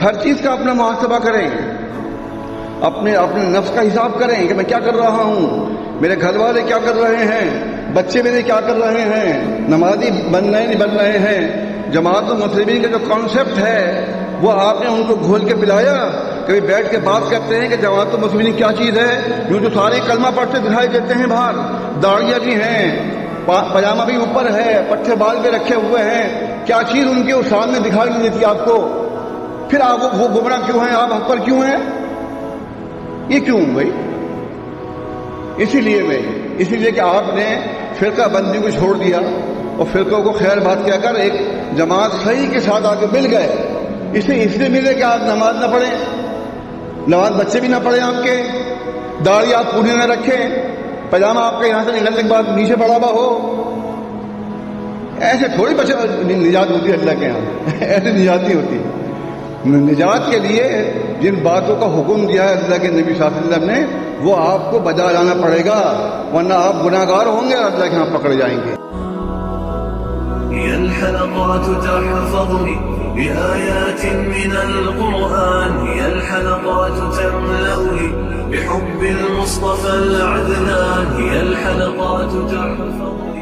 ہر چیز کا اپنا محاسبہ کریں، اپنے نفس کا حساب کریں کہ میں کیا کر رہا ہوں، میرے گھر والے کیا کر رہے ہیں، بچے میرے کیا کر رہے ہیں، نمازی بن رہے نہیں بن رہے ہیں۔ جماعت المسلمین کا جو کانسیپٹ ہے وہ آپ نے ان کو گھول کے پلایا؟ کبھی بیٹھ کے بات کرتے ہیں کہ جماعت المسلمین کیا چیز ہے؟ جو سارے کلمہ پڑھتے دکھائی دیتے ہیں باہر، داڑیاں بھی ہیں، پاجامہ بھی اوپر ہے، پٹھے بال بھی رکھے ہوئے ہیں، کیا چیز ان کے سامنے دکھائی نہیں دیتی آپ کو؟ پھر آپ وہ گمراہ کیوں ہیں، آپ حق پر کیوں ہیں؟ یہ کیوں بھائی؟ اسی لیے کہ آپ نے فرقہ بندی کو چھوڑ دیا اور فرقوں کو خیر بات کیا کر ایک جماعت صحیح کے ساتھ آ کے مل گئے۔ اس لیے ملے کہ آپ نماز نہ پڑھیں، نماز بچے بھی نہ پڑھیں، آپ کے داڑھی آپ پوری نہ رکھیں، پاجامہ آپ کے یہاں سے نکلنے کے بعد نیچے پڑا ہوا ہو۔ ایسے تھوڑی نجات ہوتی ہے اللہ کے یہاں، ایسے نجات نہیں ہوتی۔ نجات کے لیے جن باتوں کا حکم دیا ہے اللہ کے نبی صلی اللہ علیہ وسلم نے وہ آپ کو بجا لانا پڑے گا، ورنہ آپ گناہ گار ہوں گے اور اللہ کے یہاں پکڑے جائیں گے۔ هي الحلقات تحفظني بآيات من القرآن، هي الحلقات تملأني بحب المصطفى العدنان، هي الحلقات تحفظني